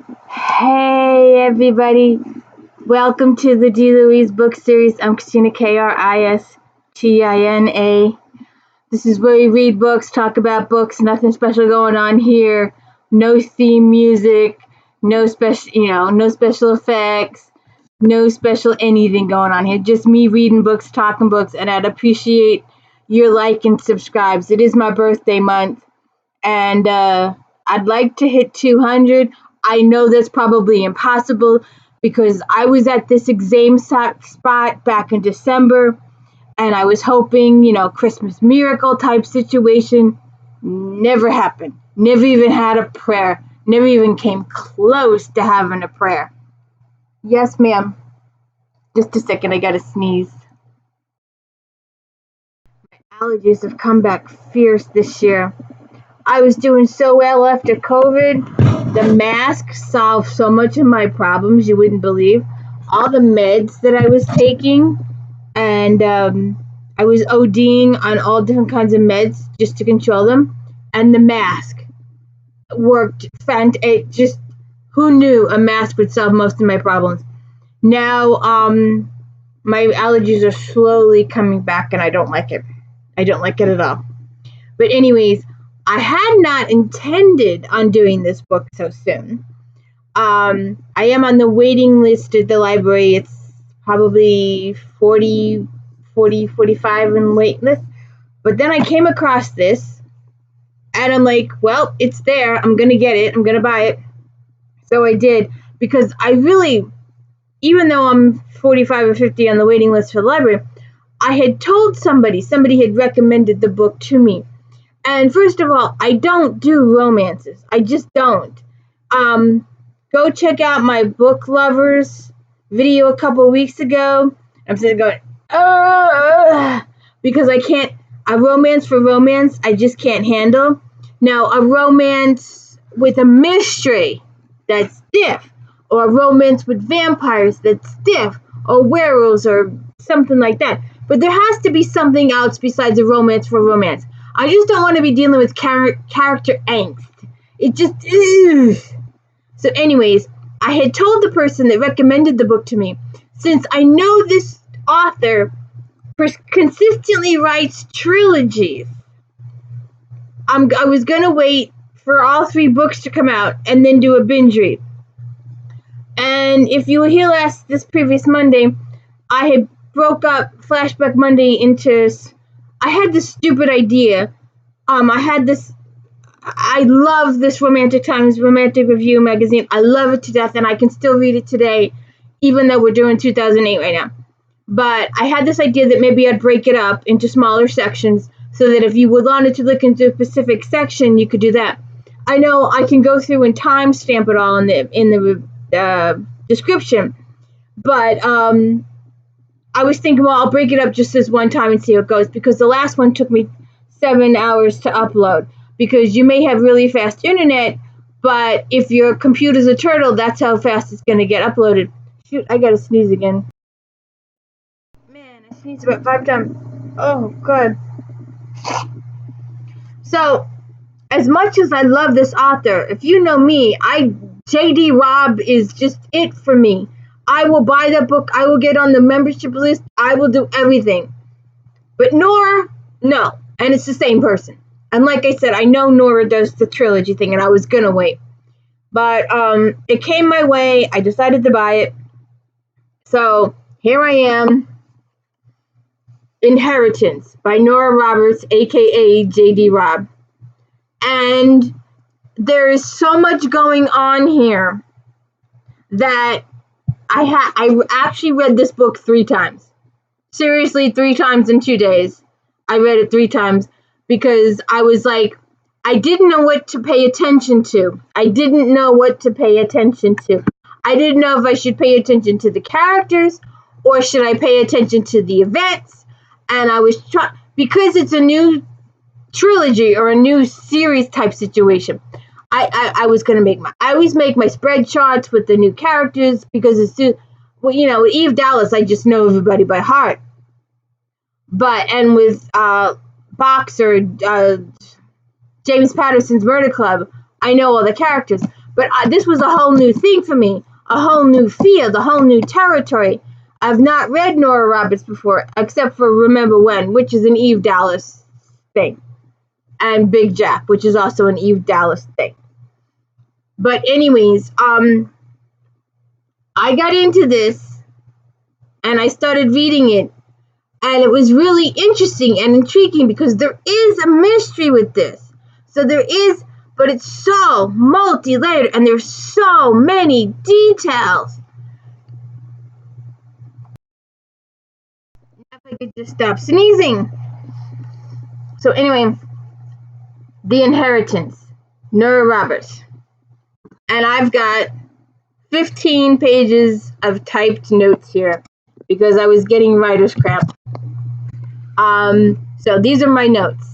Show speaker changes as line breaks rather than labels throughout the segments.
Hey everybody, welcome to the D. Louise book series. I'm Christina, Kristina. This is where we read books, talk about books, nothing special going on here. No theme music, no special effects, no special anything going on here. Just me reading books, talking books, and I'd appreciate your like and subscribes. It is my birthday month, and I'd like to hit 200. I know that's probably impossible because I was at this exam spot back in December, and I was hoping, Christmas miracle type situation. Never happened. Never even had a prayer. Never even came close to having a prayer. Yes, ma'am. Just a second, I gotta sneeze. My allergies have come back fierce this year. I was doing so well after COVID. The mask solved so much of my problems you wouldn't believe. All the meds that I was taking, and I was ODing on all different kinds of meds just to control them. And the mask worked fantastic. Just who knew a mask would solve most of my problems? Now my allergies are slowly coming back, and I don't like it. I don't like it at all. But anyways, I had not intended on doing this book so soon. I am on the waiting list at the library. It's probably 45 in wait list. But then I came across this, and I'm like, well, it's there. I'm going to get it. I'm going to buy it. So I did, because I really, even though I'm 45 or 50 on the waiting list for the library, I had told somebody had recommended the book to me. And first of all, I don't do romances. I just don't. Go check out my book lovers video a couple weeks ago. I'm sitting going, because I can't. A romance for romance, I just can't handle. Now, a romance with a mystery, that's stiff. Or a romance with vampires, that's stiff. Or werewolves, or something like that. But there has to be something else besides a romance for romance. I just don't want to be dealing with character angst. It just, ugh. So anyways, I had told the person that recommended the book to me, since I know this author consistently writes trilogies, I was going to wait for all 3 books to come out and then do a binge read. And if you were here this previous Monday, I had broke up Flashback Monday into... I had this stupid idea. I love this Romantic Times Romantic Review magazine. I love it to death, and I can still read it today, even though we're doing 2008 right now. But I had this idea that maybe I'd break it up into smaller sections so that if you wanted to look into a specific section, you could do that. I know I can go through and timestamp it all in the description, but I was thinking, well, I'll break it up just this one time and see how it goes, because the last one took me 7 hours to upload, because you may have really fast internet, but if your computer's a turtle, that's how fast it's going to get uploaded. Shoot, I got to sneeze again. Man, I sneezed about 5 times. Oh, God. So, as much as I love this author, if you know me, J.D. Robb is just it for me. I will buy that book. I will get on the membership list. I will do everything. But Nora, no. And it's the same person. And like I said, I know Nora does the trilogy thing, and I was going to wait. But it came my way. I decided to buy it. So here I am. Inheritance by Nora Roberts, a.k.a. J.D. Robb. And there is so much going on here that I actually read this book 3 times. Seriously, 3 times in 2 days. I read it 3 times because I was like, I didn't know what to pay attention to. I didn't know what to pay attention to. I didn't know if I should pay attention to the characters or should I pay attention to the events. And I was trying, because it's a new trilogy or a new series type situation. I was going to I always make my spread charts with the new characters because it's too, with Eve Dallas, I just know everybody by heart. And with Boxer, James Patterson's Murder Club, I know all the characters. But this was a whole new thing for me, a whole new field, a whole new territory. I've not read Nora Roberts before, except for Remember When, which is an Eve Dallas thing, and Big Jack, which is also an Eve Dallas thing. But anyways, I got into this, and I started reading it, and it was really interesting and intriguing because there is a mystery with this. So there is, but it's so multi-layered, and there's so many details. If I could just stop sneezing. So anyway, The Inheritance, Nora Roberts. And I've got 15 pages of typed notes here because I was getting writer's cramp. So these are my notes.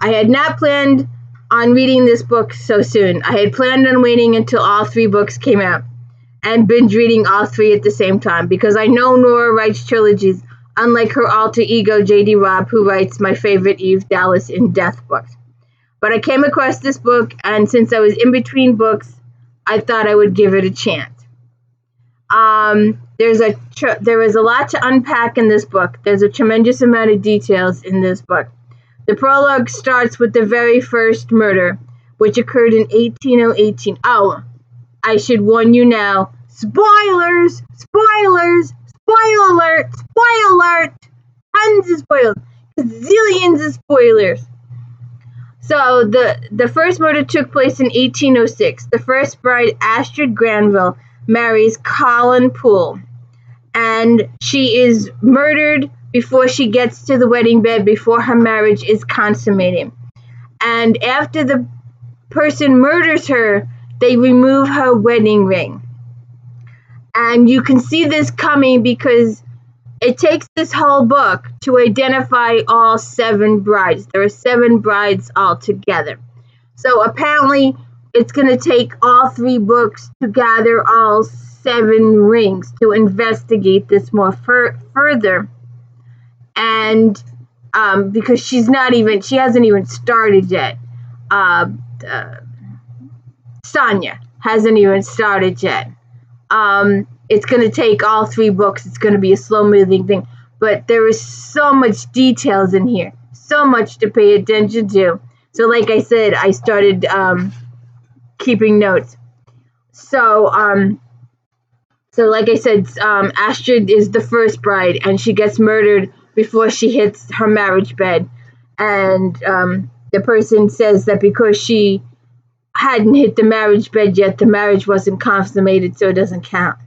I had not planned on reading this book so soon. I had planned on waiting until all 3 books came out and binge reading all 3 at the same time because I know Nora writes trilogies, unlike her alter ego J.D. Robb, who writes my favorite Eve Dallas in-depth books. But I came across this book, and since I was in between books, I thought I would give it a chance. There is a lot to unpack in this book. There's a tremendous amount of details in this book. The prologue starts with the very first murder, which occurred in 1818. Oh, I should warn you now. Spoilers! Spoilers! Spoiler alert! Spoiler alert! Tons of spoilers. Zillions of spoilers. So the first murder took place in 1806. The first bride, Astrid Granville, marries Colin Poole, and she is murdered before she gets to the wedding bed, before her marriage is consummated. And after the person murders her, they remove her wedding ring. And you can see this coming because it takes this whole book to identify all 7 brides. There are 7 brides altogether. So apparently it's going to take all 3 books to gather all 7 rings to investigate this more further. And because she hasn't even started yet. Sonia hasn't even started yet. It's going to take all 3 books. It's going to be a slow-moving thing. But there is so much details in here. So much to pay attention to. So like I said, I started keeping notes. So like I said, Astrid is the first bride, and she gets murdered before she hits her marriage bed. And the person says that because she hadn't hit the marriage bed yet, the marriage wasn't consummated, so it doesn't count.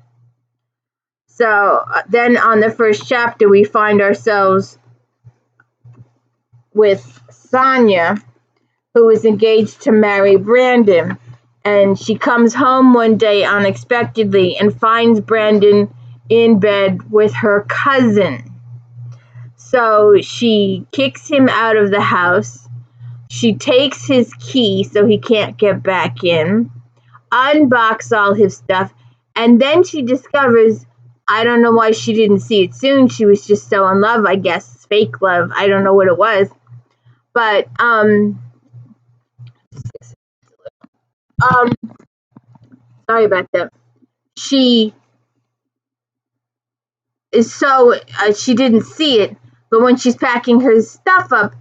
So then on the first chapter, we find ourselves with Sonia, who is engaged to marry Brandon. And she comes home one day unexpectedly and finds Brandon in bed with her cousin. So she kicks him out of the house. She takes his key so he can't get back in, unboxes all his stuff, and then she discovers, I don't know why she didn't see it soon. She was just so in love, I guess. Fake love. I don't know what it was. But, sorry about that. She is so, she didn't see it, but when she's packing her stuff up,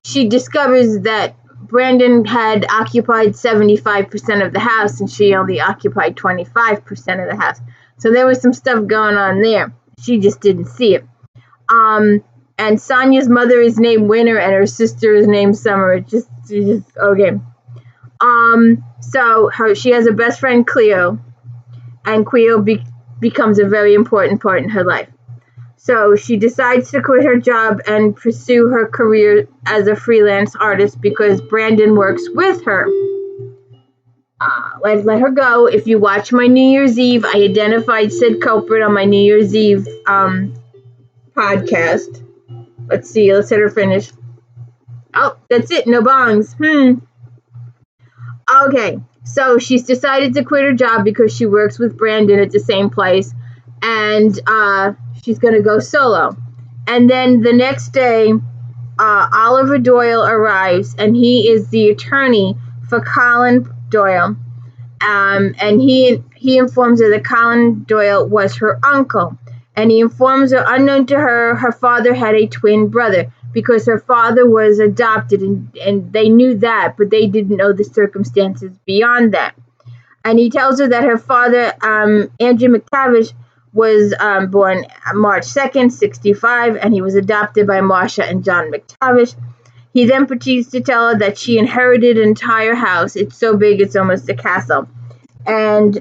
she discovers that Brandon had occupied 75% of the house and she only occupied 25% of the house. So there was some stuff going on there. She just didn't see it. And Sonia's mother is named Winter and her sister is named Summer. Just okay. So she has a best friend, Cleo, and Cleo becomes a very important part in her life. So she decides to quit her job and pursue her career as a freelance artist because Brandon works with her. Let her go. If you watch my New Year's Eve, I identified Sid culprit on my New Year's Eve podcast. Let's see. Let's let her finish. Oh, that's it. No bongs. Okay. So she's decided to quit her job because she works with Brandon at the same place. And she's going to go solo. And then the next day, Oliver Doyle arrives, and he is the attorney for Colin Doyle. And he informs her that Colin Doyle was her uncle. And he informs her, unknown to her, her father had a twin brother because her father was adopted, and they knew that, but they didn't know the circumstances beyond that. And he tells her that her father, Andrew McTavish, was born March 2nd, 1965, and he was adopted by Marcia and John McTavish. He then proceeds to tell her that she inherited an entire house. It's so big, it's almost a castle. And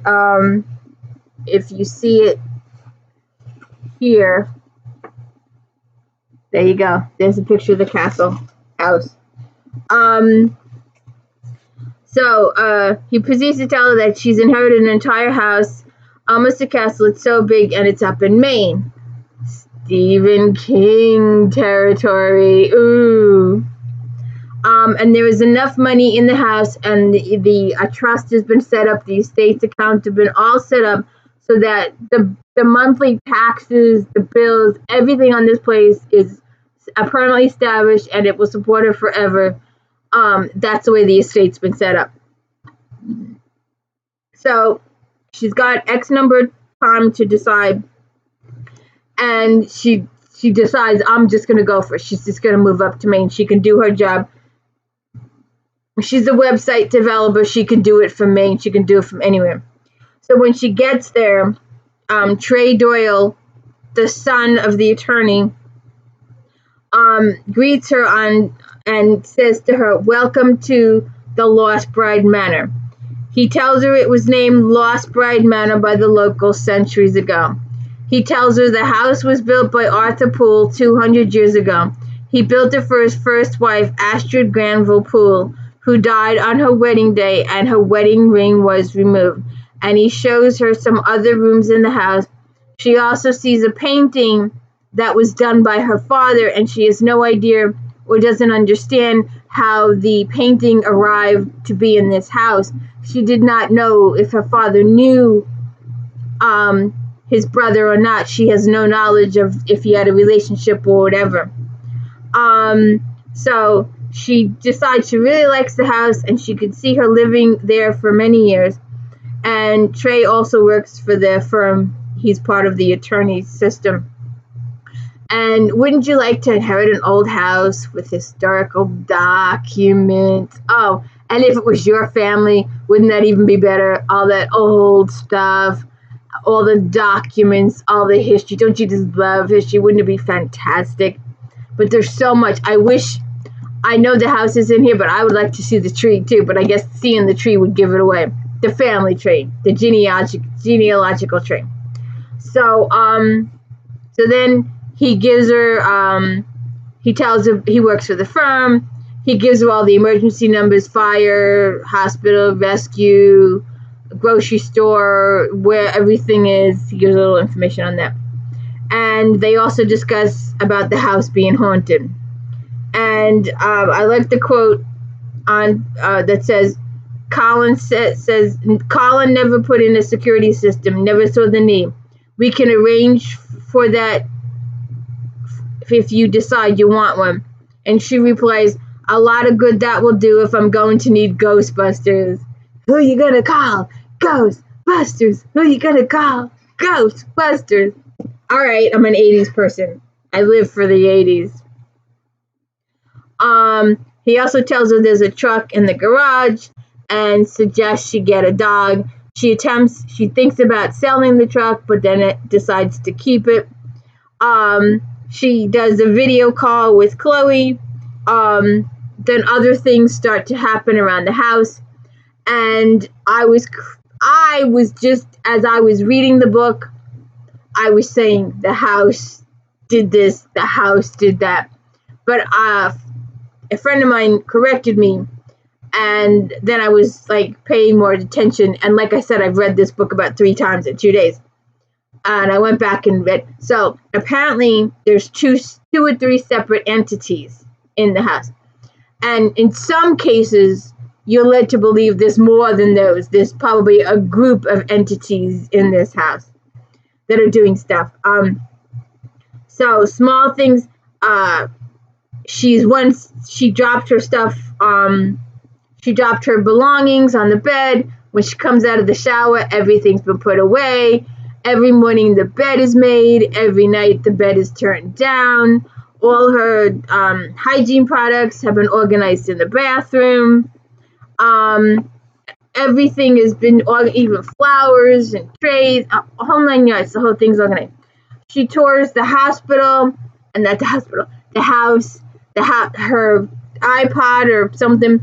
if you see it here, there you go. There's a picture of the castle house. So he proceeds to tell her that she's inherited an entire house, almost a castle. It's so big, and it's up in Maine. Stephen King territory. Ooh. And there is enough money in the house, and a trust has been set up. The estate's accounts have been all set up so that the monthly taxes, the bills, everything on this place is permanently established, and it will support her forever. That's the way the estate's been set up. So she's got X number of time to decide, and she decides, I'm just going to go for it. She's just going to move up to Maine. She can do her job. She's a website developer. She can do it from Maine. She can do it from anywhere. So when she gets there, Trey Doyle, the son of the attorney, greets her and says to her, "Welcome to the Lost Bride Manor." He tells her it was named Lost Bride Manor by the locals centuries ago. He tells her the house was built by Arthur Poole 200 years ago. He built it for his first wife, Astrid Granville Poole, who died on her wedding day, and her wedding ring was removed. And he shows her some other rooms in the house. She also sees a painting that was done by her father, and she has no idea or doesn't understand how the painting arrived to be in this house. She did not know if her father knew his brother or not. She has no knowledge of if he had a relationship or whatever. So she decides she really likes the house, and she could see her living there for many years. And Trey also works for the firm. He's part of the attorney system. And wouldn't you like to inherit an old house with historical documents? Oh, and if it was your family, wouldn't that even be better? All that old stuff, all the documents, all the history. Don't you just love history? Wouldn't it be fantastic? But there's so much. I know the house is in here, but I would like to see the tree too. But I guess seeing the tree would give it away. The family tree, the genealogical tree. So then he gives her, he tells her he works for the firm. He gives her all the emergency numbers: fire, hospital, rescue, grocery store, where everything is. He gives a little information on that. And they also discuss about the house being haunted. And I like the quote on that says, Colin says, Colin never put in a security system, never saw the need. We can arrange for that if you decide you want one. And she replies, a lot of good that will do if I'm going to need Ghostbusters. Who you gonna call? Ghostbusters. Who you gonna call? Ghostbusters. All right, I'm an 80s person. I live for the 80s. He also tells her there's a truck in the garage and suggests she get a dog. She thinks about selling the truck, but then it decides to keep it. She does a video call with Chloe. Then other things start to happen around the house. And I was just, as I was reading the book, I was saying the house did this, the house did that. But a friend of mine corrected me, and then I was like paying more attention. And like I said, I've read this book about 3 times in 2 days. And I went back and read. So apparently there's two or three separate entities in the house. And in some cases, you're led to believe there's more than those. There's probably a group of entities in this house that are doing stuff. So small things. She dropped her stuff. She dropped her belongings on the bed. When she comes out of the shower, everything's been put away. Every morning the bed is made. Every night the bed is turned down. All her hygiene products have been organized in the bathroom. Everything has been, even flowers and trays, a whole 9 yards. The whole thing's organized. She tours the hospital, and not the hospital, the house, her iPod or something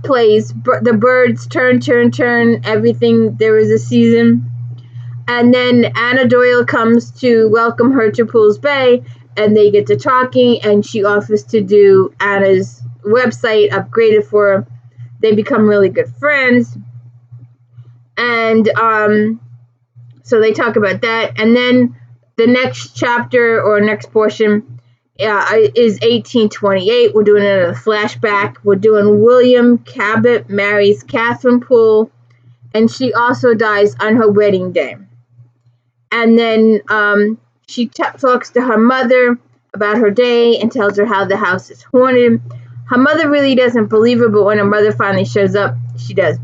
plays the birds turn, everything. There is a season. And then Anna Doyle comes to welcome her to Pools Bay, and they get to talking, and she offers to do Anna's website, upgrade it for her. They become really good friends. And so they talk about that. And then the next chapter or next portion is 1828. We're doing another flashback. We're doing William Cabot marries Catherine Poole, and she also dies on her wedding day. And then she talks to her mother about her day and tells her how the house is haunted. Her mother really doesn't believe her, but when her mother finally shows up, she does.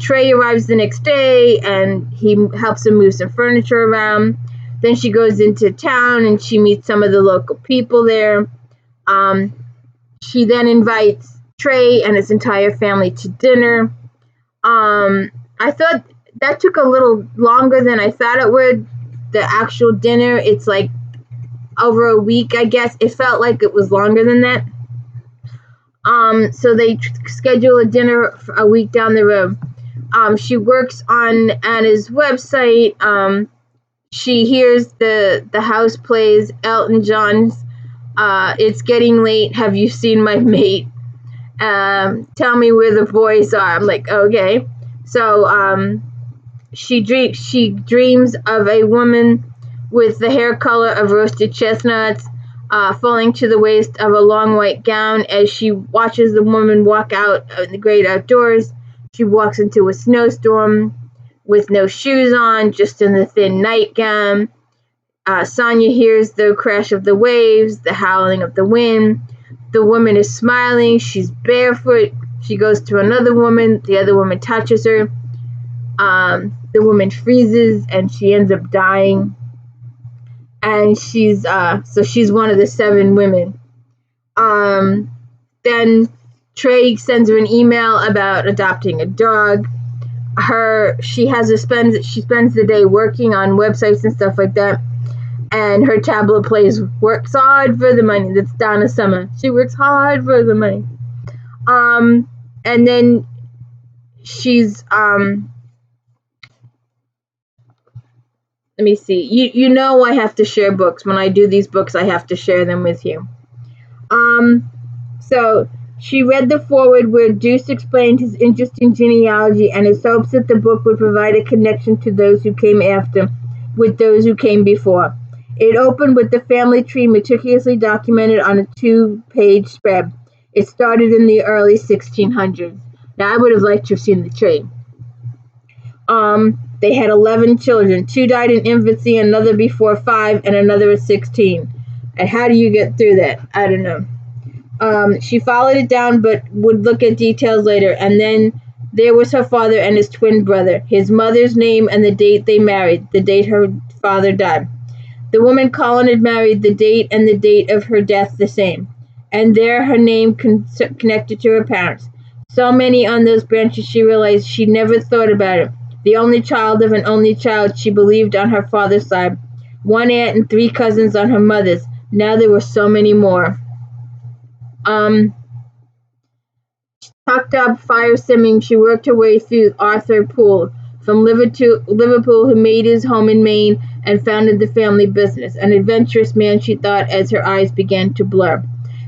Trey arrives the next day, and he helps her move some furniture around. Then she goes into town, and she meets some of the local people there. She then invites Trey and his entire family to dinner. I thought that took a little longer than I thought it would. The actual dinner, it's like over a week, I guess. It felt like it was longer than that. So they schedule a dinner a week down the road. She works on Anna's website. She hears the house plays Elton John's It's Getting Late, Have You Seen My Mate? Tell Me Where the Boys Are. I'm like, okay. So she dreams of a woman with the hair color of roasted chestnuts, falling to the waist of a long white gown. As she watches the woman walk out in the great outdoors, she walks into a snowstorm with no shoes on, just in the thin nightgown. Sonia hears the crash of the waves, the howling of the wind. The woman is smiling. She's barefoot. She goes to another woman. The other woman touches her. The woman freezes, and she ends up dying. And she's one of the 7 women. Then Trey sends her an email about adopting a dog. She spends the day working on websites and stuff like that. And her tablet plays "Works Hard for the Money." That's Donna Summer. She works hard for the money. And then she's let me see. You know I have to share books. When I do these books, I have to share them with you. So she read the foreword where Deuce explained his interesting genealogy and his hopes that the book would provide a connection to those who came after with those who came before. It opened with the family tree meticulously documented on a 2-page spread. It started in the early 1600s. Now, I would have liked to have seen the tree. They had 11 children. 2 died in infancy, another before 5, and another at 16. And how do you get through that? I don't know. She followed it down, but would look at details later. And then there was her father and his twin brother, his mother's name and the date they married, the date her father died. The woman Colin had married, the date and the date of her death the same. And there her name connected to her parents. So many on those branches she realized she never thought about it. The only child of an only child, she believed, on her father's side. 1 aunt and 3 cousins on her mother's. Now there were so many more. Tucked up, fire simming, she worked her way through Arthur Poole, from Liverpool, who made his home in Maine and founded the family business. An adventurous man, she thought, as her eyes began to blur.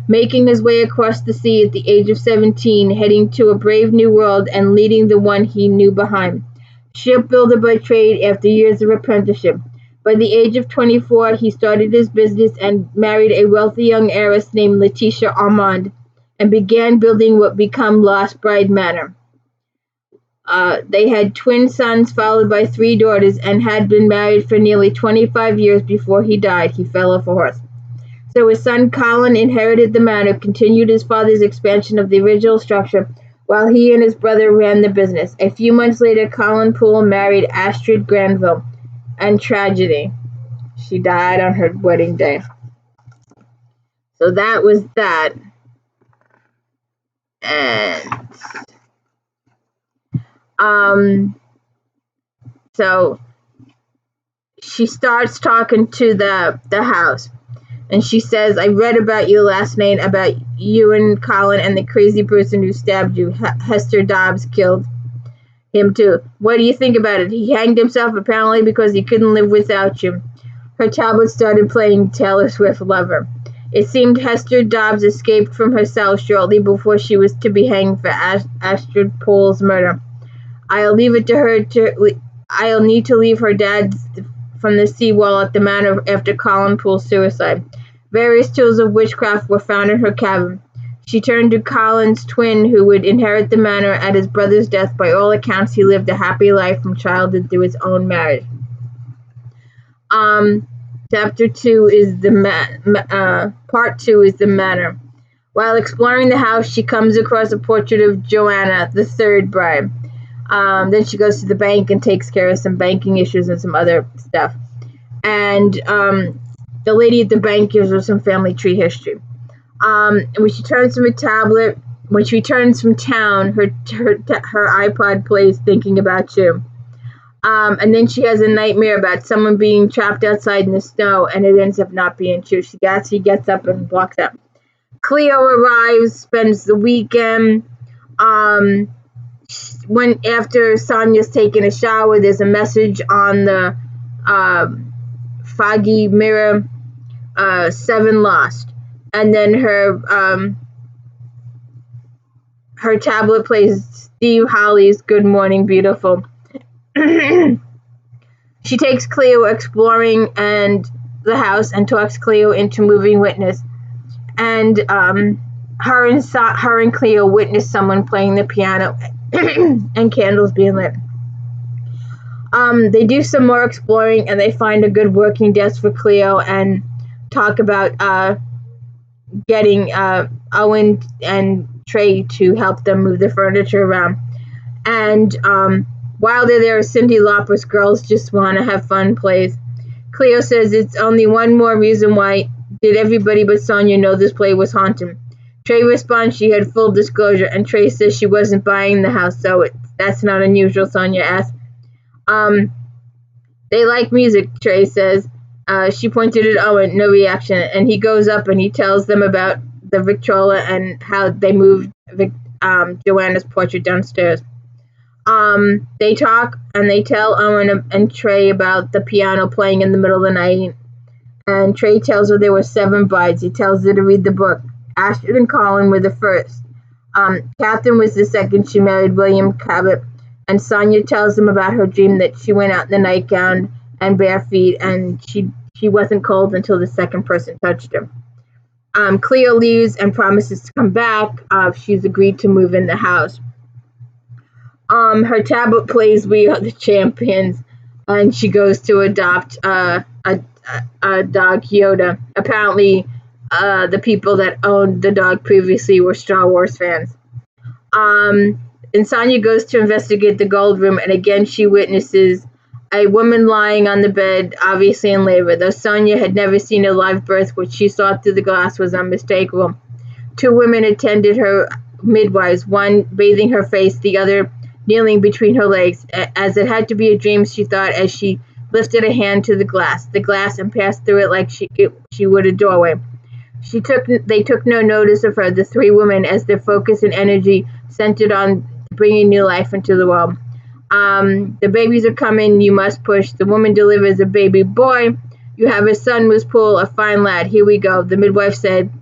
Making his way across the sea at the age of 17, heading to a brave new world and leading the one he knew behind. Shipbuilder by trade after years of apprenticeship. By the age of 24, he started his business and married a wealthy young heiress named Letitia Armand, and began building what became Lost Bride Manor. They had twin sons followed by 3 daughters, and had been married for nearly 25 years before he died. He fell off a horse. So his son Colin inherited the manor, continued his father's expansion of the original structure, while he and his brother ran the business. A few months later, Colin Poole married Astrid Granville, and tragedy, she died on her wedding day. So that was that. And so she starts talking to the house, and she says, I read about you last night, about you and Colin and the crazy person who stabbed you. Hester Dobbs killed him too. What do you think about it? He hanged himself apparently because he couldn't live without you. Her tablet started playing Taylor Swift Lover. It seemed Hester Dobbs escaped from her cell shortly before she was to be hanged for Astrid Poole's murder. I'll need to leave her dad from the seawall at the manor after Colin Poole's suicide. Various tools of witchcraft were found in her cabin. She turned to Colin's twin, who would inherit the manor at his brother's death. By all accounts, he lived a happy life from childhood through his own marriage. Chapter 2 is part 2 is the manor. While exploring the house, she comes across a portrait of Joanna, the third bride. Then she goes to the bank and takes care of some banking issues and some other stuff. And the lady at the bank gives her some family tree history. And when she returns from town, her iPod plays Thinking About You. And then she has a nightmare about someone being trapped outside in the snow, and it ends up not being true. She gets up and walks out. Cleo arrives, spends the weekend. After Sonia's taken a shower, there's a message on the foggy mirror, 7 lost. And then her tablet plays Steve Holly's Good Morning Beautiful. She takes Cleo exploring and the house and talks Cleo into moving witness. And her and Cleo witness someone playing the piano and candles being lit. They do some more exploring and they find a good working desk for Cleo and talk about getting Owen and Trey to help them move the furniture around. And while they're there, Cyndi Lauper's Girls Just Want to Have Fun plays. Cleo says it's only one more reason why did everybody but Sonia know this play was haunted. Trey responds she had full disclosure, and Trey says she wasn't buying the house, so that's not unusual, Sonia asks. They like music, Trey says. She pointed at Owen, no reaction, and he goes up and he tells them about the Victrola and how they moved Joanna's portrait downstairs. They talk and they tell Owen and Trey about the piano playing in the middle of the night. And Trey tells her there were 7 brides. He tells her to read the book. Astrid and Colin were the first. Catherine was the second. She married William Cabot. And Sonia tells them about her dream that she went out in the nightgown and bare feet, and she wasn't cold until the second person touched her. Cleo leaves and promises to come back. She's agreed to move in the house. Her tablet plays We Are the Champions, and she goes to adopt a dog, Yoda. Apparently, the people that owned the dog previously were Star Wars fans. And Sonia goes to investigate the gold room, and again she witnesses a woman lying on the bed, obviously in labor. Though Sonia had never seen a live birth, what she saw through the glass was unmistakable. 2 women attended her, midwives, one bathing her face, the other kneeling between her legs. As it had to be a dream, she thought, as she lifted a hand to the glass, and passed through it like she would a doorway. They took no notice of her, the 3 women, as their focus and energy centered on bringing new life into the world. The babies are coming, you must push. The woman delivers a baby boy. You have a son, Miss Poole, a fine lad. Here we go, the midwife said.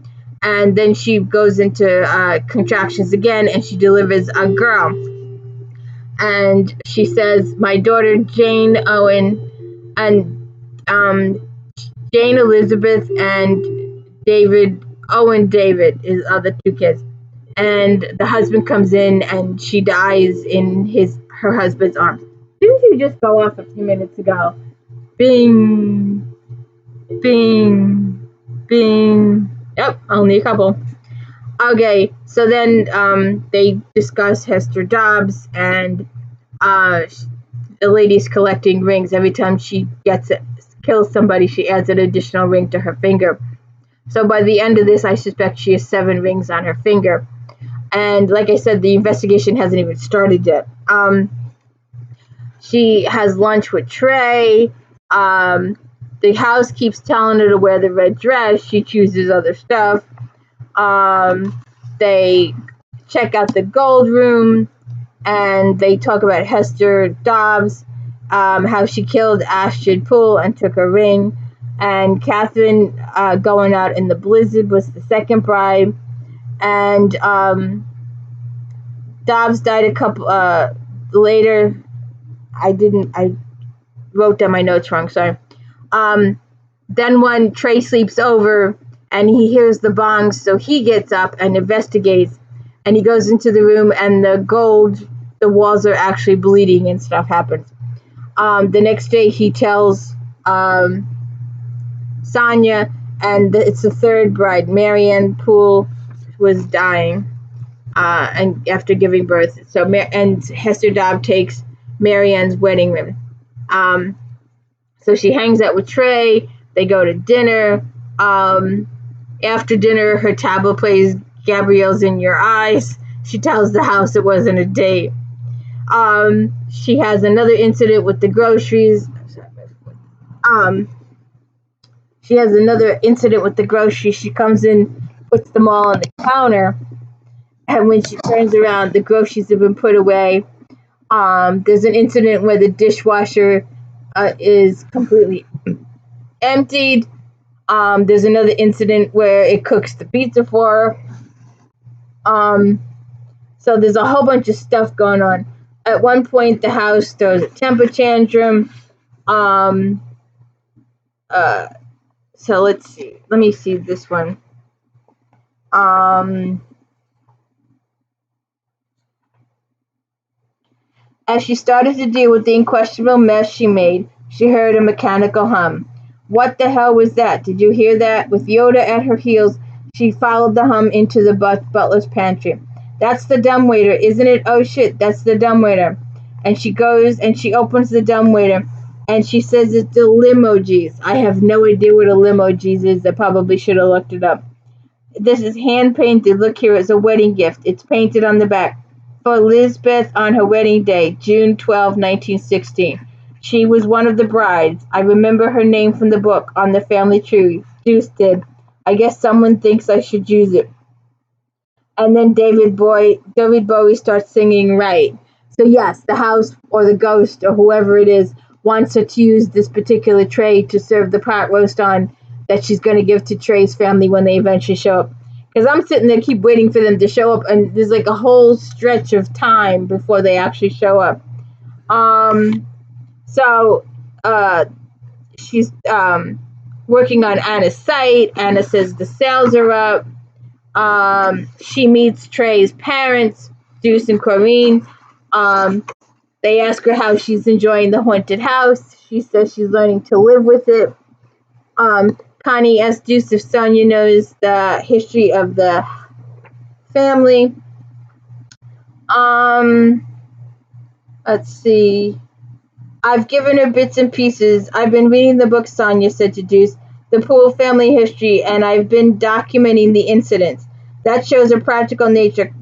And then she goes into contractions again, and she delivers a girl. And she says, my daughter, Jane Owen, and Jane Elizabeth, and David, Owen David, are the 2 kids. And the husband comes in, and she dies in her husband's arms. Didn't you just go off a few minutes ago? Bing, bing, bing. Yep, only a couple. Okay, so then they discuss Hester Dobbs, and the lady's collecting rings. Every time she kills somebody, she adds an additional ring to her finger. So by the end of this, I suspect she has 7 rings on her finger. And like I said, the investigation hasn't even started yet. She has lunch with Trey. The house keeps telling her to wear the red dress. She chooses other stuff. They check out the gold room, and they talk about Hester Dobbs, how she killed Astrid Poole and took her ring. And Catherine going out in the blizzard was the second bride. And Dobbs died a couple later. I wrote down my notes wrong, sorry. Then when Trey sleeps over and he hears the bongs, so he gets up and investigates, and he goes into the room, and the walls are actually bleeding and stuff happens. The next day he tells Sonia, and it's the third bride, Marianne Poole, was dying and after giving birth. And Hester Dobbs takes Marianne's wedding ring. So she hangs out with Trey. They go to dinner. After dinner, her tablet plays Gabrielle's In Your Eyes. She tells the house it wasn't a date. She has another incident with the groceries. She has another incident with the groceries. She comes in, puts them all on the counter, and when she turns around, the groceries have been put away. There's an incident where the dishwasher is completely emptied. There's another incident where it cooks the pizza for her. So there's a whole bunch of stuff going on. At one point, the house throws a temper tantrum. So let's see. Let me see this one. As she started to deal with the unquestionable mess she made, she heard a mechanical hum. What the hell was that? Did you hear that? With Yoda at her heels, she followed the hum into the butler's pantry. That's the dumbwaiter, isn't it? Oh shit, that's the dumbwaiter. And she goes and she opens the dumbwaiter, and she says it's the limojis. I have no idea what a limojis is. I probably should have looked it up. This is hand painted. Look here, it's a wedding gift. It's painted on the back. For Lisbeth on her wedding day, June 12, 1916. She was one of the brides. I remember her name from the book on the family tree. Juice did. I guess someone thinks I should use it. And then David Bowie starts singing Right. So yes, the house or the ghost or whoever it is wants her to use this particular tray to serve the pot roast on that she's going to give to Trey's family when they eventually show up. Because I'm sitting there, keep waiting for them to show up, and there's like a whole stretch of time before they actually show up. So she's working on Anna's site. Anna says the sales are up. She meets Trey's parents, Deuce and Corinne. They ask her how she's enjoying the haunted house. She says she's learning to live with it. Connie asks Deuce if Sonia knows the history of the family. Let's see. I've given her bits and pieces. I've been reading the book, Sonia said to Deuce, the Poole family history, and I've been documenting the incidents. That shows a practical nature,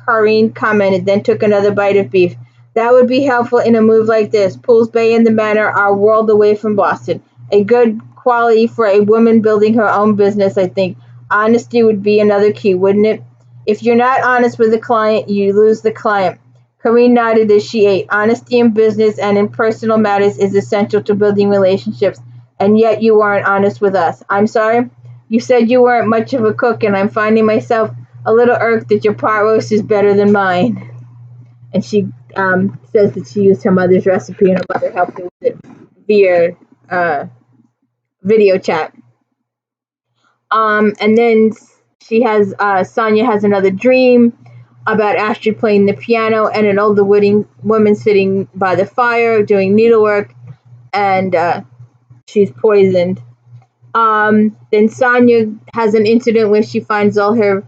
Corinne commented, then took another bite of beef. That would be helpful in a move like this. Poole's Bay and the Manor are a world away from Boston. A good quality for a woman building her own business, I think. Honesty would be another key, wouldn't it? If you're not honest with the client, you lose the client. Corinne nodded as she ate. Honesty in business and in personal matters is essential to building relationships, and yet you weren't honest with us. I'm sorry? You said you weren't much of a cook, and I'm finding myself a little irked that your pot roast is better than mine. And she says that she used her mother's recipe, and her mother helped her with it via video chat. And then Sonia has another dream about Astrid playing the piano and an older woman sitting by the fire doing needlework, and she's poisoned. Then Sonia has an incident where she finds all her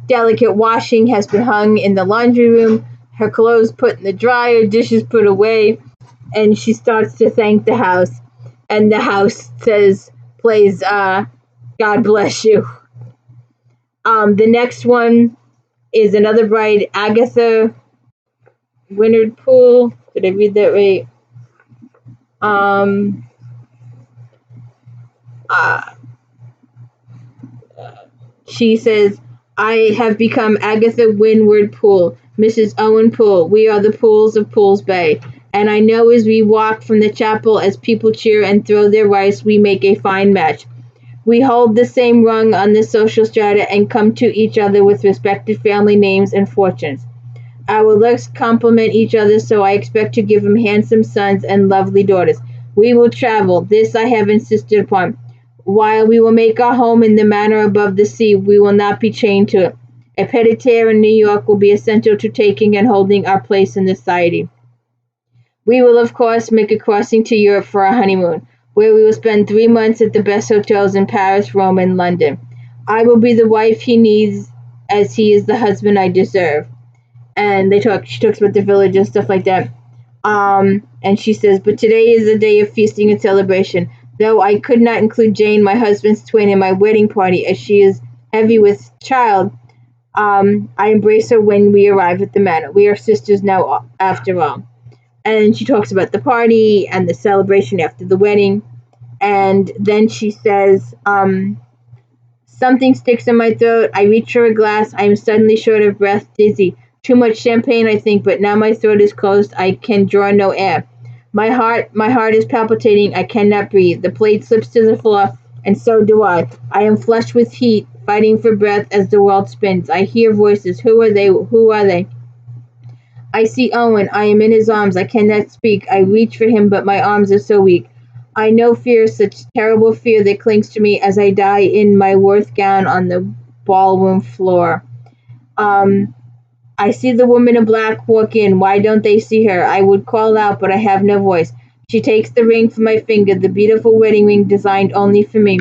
Delicate washing has been hung in the laundry room, her clothes put in the dryer, dishes put away, and she starts to thank the house. And the house plays God Bless You. The next one is another bride, Agatha Winard Poole. Did I read that right? Uh, She says, I have become Agatha Winward Poole, Mrs. Owen Poole. We are the Pooles of Poole's Bay. And I know as we walk from the chapel, as people cheer and throw their rice, we make a fine match. We hold the same rung on the social strata and come to each other with respected family names and fortunes. Our looks complement each other, so I expect to give him handsome sons and lovely daughters. We will travel, this I have insisted upon. While we will make our home in the manor above the sea, we will not be chained to it. A pied-à-terre in New York will be essential to taking and holding our place in society. We will, of course, make a crossing to Europe for our honeymoon, where we will spend 3 months at the best hotels in Paris, Rome, and London. I will be the wife he needs, as he is the husband I deserve. And she talks about the village and stuff like that. And she says, but today is a day of feasting and celebration. Though I could not include Jane, my husband's twin, in my wedding party, as she is heavy with child, I embrace her when we arrive at the manor. We are sisters now, after all. And she talks about the party and the celebration after the wedding. And then she says, something sticks in my throat. I reach for a glass. I am suddenly short of breath, dizzy. Too much champagne, I think, but now my throat is closed. I can draw no air. My heart is palpitating. I cannot breathe. The plate slips to the floor, and so do I. I am flushed with heat, fighting for breath as the world spins. I hear voices. Who are they? Who are they? I see Owen. I am in his arms. I cannot speak. I reach for him, but my arms are so weak. I know fear, such terrible fear that clings to me as I die in my Worth gown on the ballroom floor. I see the woman in black walk in. Why don't they see her? I would call out, but I have no voice. She takes the ring from my finger, the beautiful wedding ring designed only for me.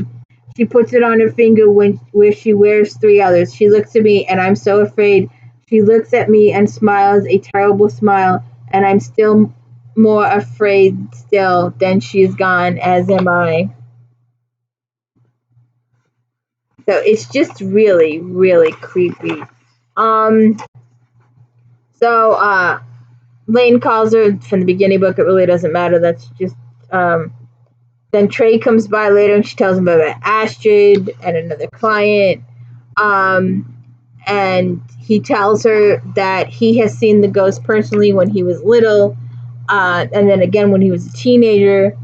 She puts it on her finger where she wears 3 others. She looks at me, and I'm so afraid. She looks at me and smiles a terrible smile, and I'm still more afraid still. Then she is gone, as am I. So it's just really, really creepy. So Lane calls her from the beginning book. It really doesn't matter. That's just then Trey comes by later and she tells him about Astrid and another client. And he tells her that he has seen the ghost personally when he was little, and then again when he was a teenager.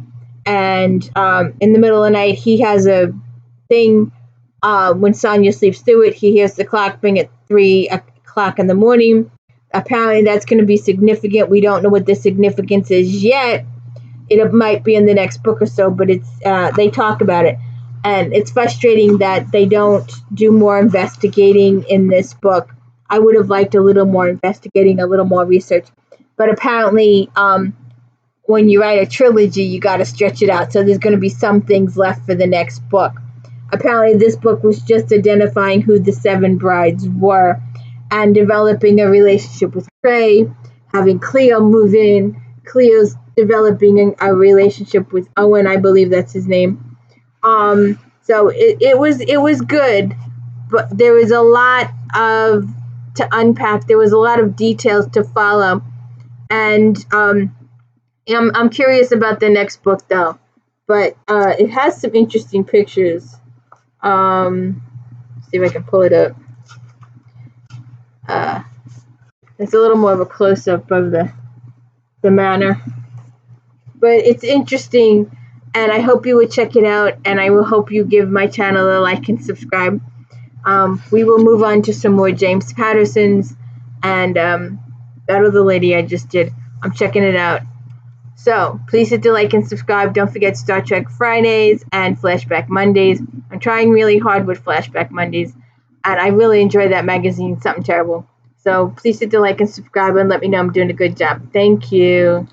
And in the middle of the night, he has a thing. When Sonia sleeps through it, he hears the clock ring at 3 o'clock in the morning. Apparently, that's going to be significant. We don't know what the significance is yet. It might be in the next book or so, but they talk about it. And it's frustrating that they don't do more investigating in this book. I would have liked a little more investigating, a little more research. But apparently, when you write a trilogy, you got to stretch it out. So there's going to be some things left for the next book. Apparently, this book was just identifying who the 7 brides were and developing a relationship with Trey, having Cleo move in. Cleo's developing a relationship with Owen, I believe that's his name. So it was good, but there was a lot to unpack. There was a lot of details to follow, and I'm curious about the next book though. But it has some interesting pictures. See if I can pull it up. It's a little more of a close-up of the manor. But it's interesting, and I hope you would check it out, and I will hope you give my channel a like and subscribe. We will move on to some more James Patterson's, and Battle the Lady I just did. I'm checking it out. So, please hit the like and subscribe. Don't forget Star Trek Fridays and Flashback Mondays. I'm trying really hard with Flashback Mondays, and I really enjoy that magazine, Something Terrible. So, please hit the like and subscribe and let me know I'm doing a good job. Thank you.